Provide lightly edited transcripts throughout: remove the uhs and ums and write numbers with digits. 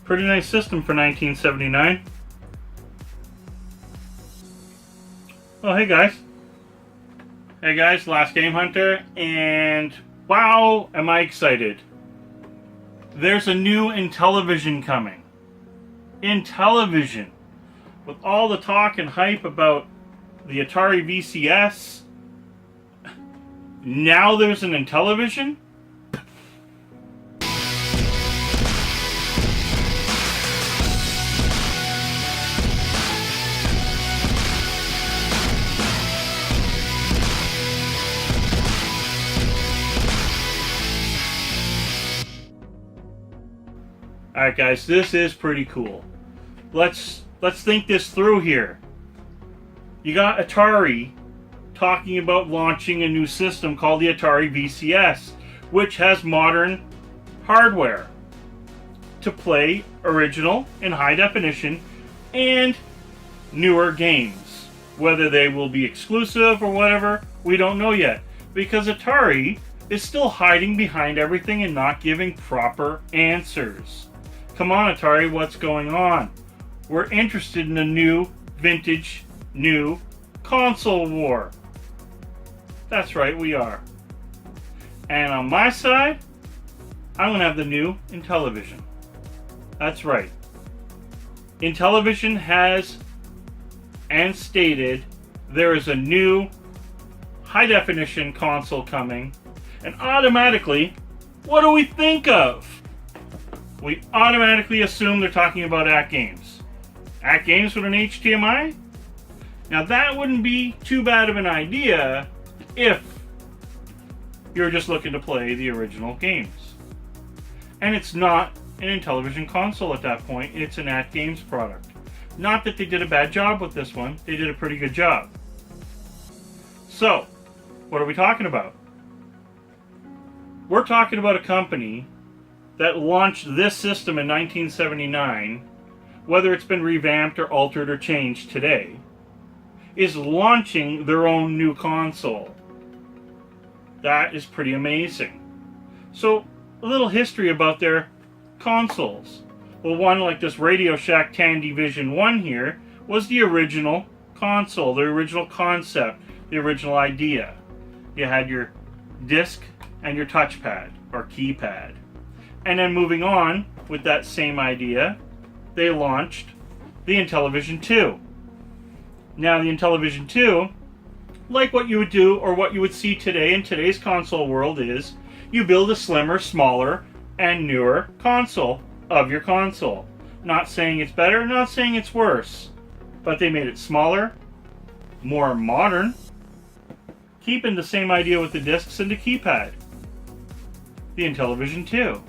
Pretty nice system for 1979. Oh, hey guys. Hey guys, Last Game Hunter, and wow, am I excited. There's a new Intellivision coming. Intellivision. With all the talk and hype about the Atari VCS, now there's an Intellivision? Alright guys, this is pretty cool. Let's think this through here. You got Atari talking about launching a new system called the Atari VCS, which has modern hardware to play original in high definition and newer games. Whether they will be exclusive or whatever, we don't know yet, because Atari is still hiding behind everything and not giving proper answers. Come on, Atari, what's going on? We're interested in a new, vintage, new console war. That's right, we are. And on my side, I'm going to have the new Intellivision. That's right. Intellivision has and stated there is a new high-definition console coming, and automatically, what do we think of? We automatically assume they're talking about AT Games. AT Games with an HDMI? Now that wouldn't be too bad of an idea if you're just looking to play the original games. And it's not an Intellivision console at that point, it's an AT Games product. Not that they did a bad job with this one, they did a pretty good job. So, what are we talking about? We're talking about a company that launched this system in 1979, whether it's been revamped or altered or changed today, is launching their own new console. That is pretty amazing. So, a little history about their consoles. Well, one like this Radio Shack Tandy Vision 1 here was the original console, the original concept, the original idea. You had your disc and your touchpad or keypad. And then moving on with that same idea, they launched the Intellivision 2. Now the Intellivision 2, like what you would do or what you would see today in today's console world, is you build a slimmer, smaller, and newer console of your console. Not saying it's better, not saying it's worse, but they made it smaller, more modern, keeping the same idea with the discs and the keypad. The Intellivision 2.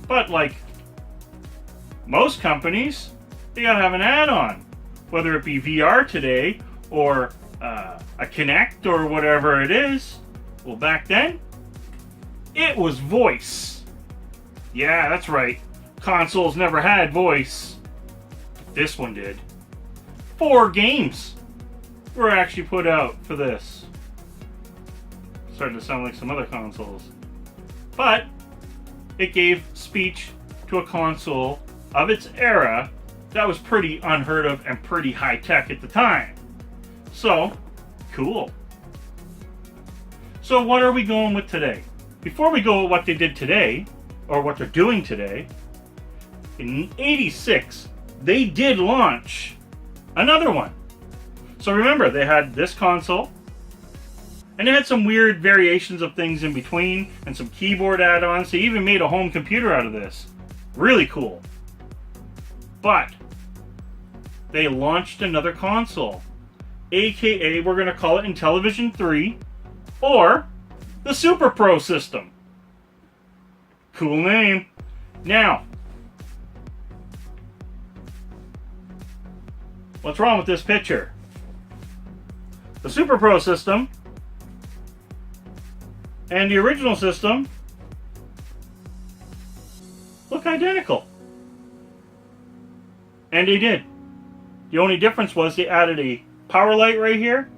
But like most companies, they gotta have an add-on. Whether it be VR today or a Kinect or whatever it is. Well, back then, it was voice. Yeah, that's right. Consoles never had voice. This one did. 4 games were actually put out for this. Starting to sound like some other consoles. But it gave speech to a console of its era that was pretty unheard of and pretty high tech at the time. So, cool. So what are we going with today? Before we go with what they did today, or what they're doing today, in '86, they did launch another one. So remember, they had this console, and they had some weird variations of things in between, and some keyboard add-ons. They even made a home computer out of this. Really cool. But they launched another console, aka we're going to call it Intellivision 3, or the Super Pro system. Cool name. Now, what's wrong with this picture? The Super Pro system and the original system look identical. And they did. The only difference was they added a power light right here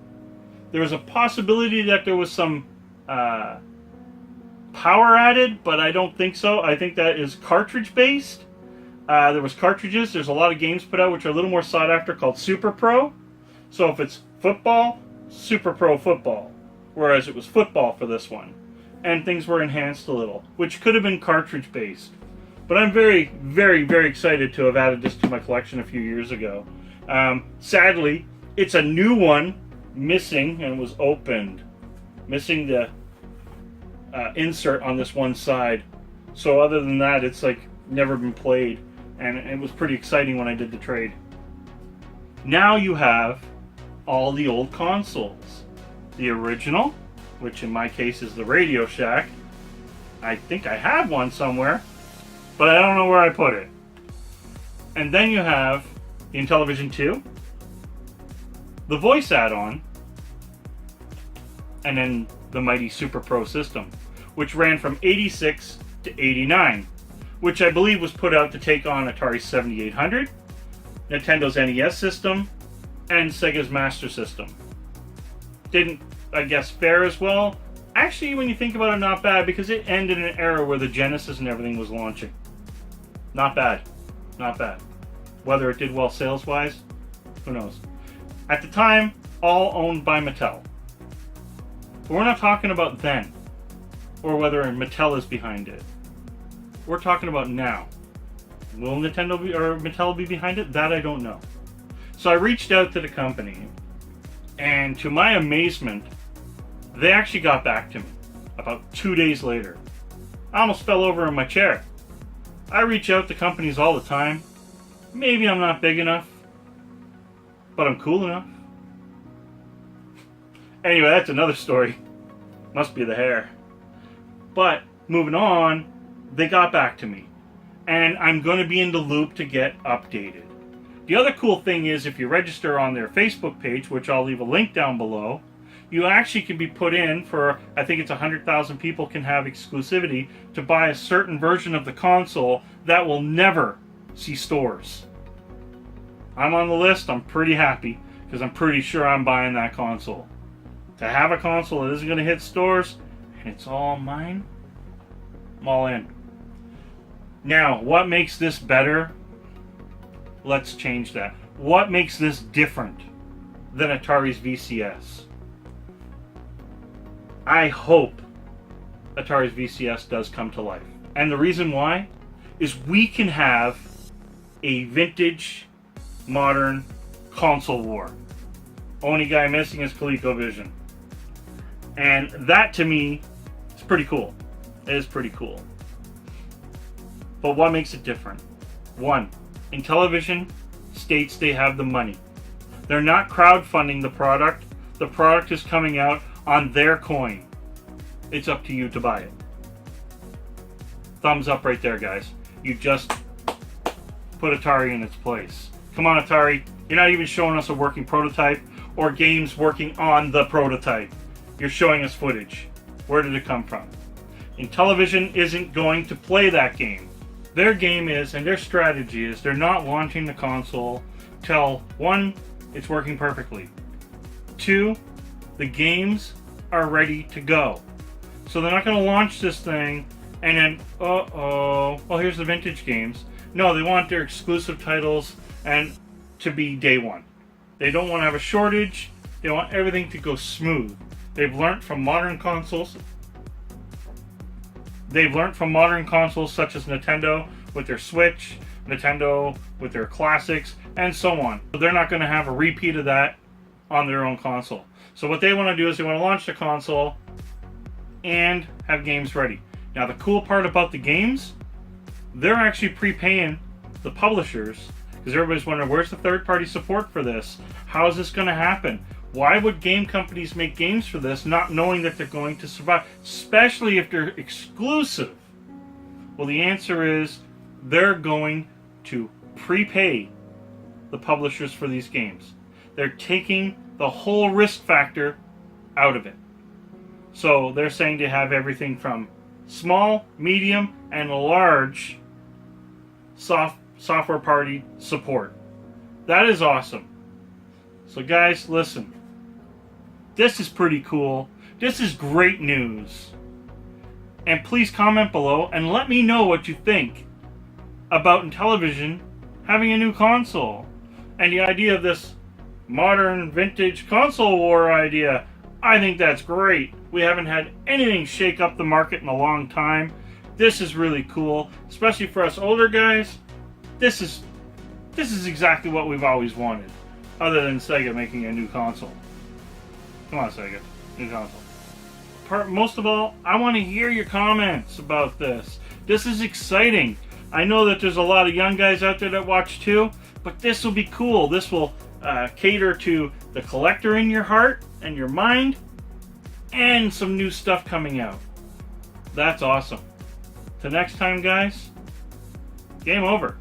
There was a possibility that there was some power added, but I don't think so. I think that is cartridge based. There was cartridges. There's a lot of games put out which are a little more sought after called Super Pro. So if it's football, Super Pro football. Whereas it was football for this one. And things were enhanced a little, which could have been cartridge based. But I'm very, very, very excited to have added this to my collection a few years ago. Sadly, it's a new one missing, and was opened. Missing the insert on this one side. So other than that, it's like never been played. And it was pretty exciting when I did the trade. Now you have all the old consoles. The original, which in my case is the Radio Shack. I think I have one somewhere, but I don't know where I put it. And then you have the Intellivision 2, the voice add-on, and then the mighty Super Pro system, which ran from 86 to 89, which I believe was put out to take on Atari 7800, Nintendo's NES system, and Sega's Master System. Didn't, I guess, fare as well. Actually, when you think about it, not bad, because it ended in an era where the Genesis and everything was launching. Not bad. Not bad. Whether it did well sales-wise, who knows. At the time, all owned by Mattel. But we're not talking about then, or whether Mattel is behind it. We're talking about now. Will Nintendo be, or Mattel be behind it? That I don't know. So I reached out to the company, and to my amazement, they actually got back to me about 2 days later. I almost fell over in my chair. I reach out to companies all the time. Maybe I'm not big enough, but I'm cool enough. Anyway, that's another story. Must be the hair. But moving on, they got back to me, and I'm going to be in the loop to get updated. The other cool thing is, if you register on their Facebook page, which I'll leave a link down below, you actually can be put in for, I think it's 100,000 people can have exclusivity to buy a certain version of the console that will never see stores. I'm on the list. I'm pretty happy, because I'm pretty sure I'm buying that console. To have a console that isn't going to hit stores, and it's all mine, I'm all in. Now, what makes this better? Let's change that. What makes this different than Atari's VCS? I hope Atari's VCS does come to life. And the reason why is we can have a vintage, modern console war. Only guy missing is ColecoVision. And that, to me, is pretty cool. It is pretty cool. But what makes it different? One, Intellivision states they have the money. They're not crowdfunding the product. The product is coming out on their coin. It's up to you to buy it. Thumbs up right there, guys. You just put Atari in its place. Come on, Atari. You're not even showing us a working prototype or games working on the prototype. You're showing us footage. Where did it come from? Intellivision isn't going to play that game. Their game is, and their strategy is, they're not launching the console till, one, it's working perfectly. Two, the games are ready to go. So they're not going to launch this thing and then, well, here's the vintage games. No, they want their exclusive titles and to be day one. They don't want to have a shortage. They want everything to go smooth. They've learned from modern consoles. They've learned from modern consoles such as Nintendo with their Switch, Nintendo with their classics, and so on. But they're not going to have a repeat of that on their own console. So what they want to do is they want to launch the console and have games ready. Now the cool part about the games, they're actually prepaying the publishers, because everybody's wondering, where's the third-party support for this? How is this going to happen? Why would game companies make games for this not knowing that they're going to survive, especially if they're exclusive? Well, the answer is they're going to prepay the publishers for these games. They're taking the whole risk factor out of it. So they're saying to have everything from small, medium, and large software party support. That is awesome. So guys, listen. This is pretty cool. This is great news. And please comment below and let me know what you think about Intellivision having a new console. And the idea of this modern vintage console war idea, I think that's great. We haven't had anything shake up the market in a long time. This is really cool, especially for us older guys. This is exactly what we've always wanted, other than Sega making a new console. Come on, Sega, new console. Most of all, I want to hear your comments about this. This is exciting. I know that there's a lot of young guys out there that watch too, but this will be cool. This will cater to the collector in your heart and your mind, and some new stuff coming out. That's awesome. Till next time, guys, game over.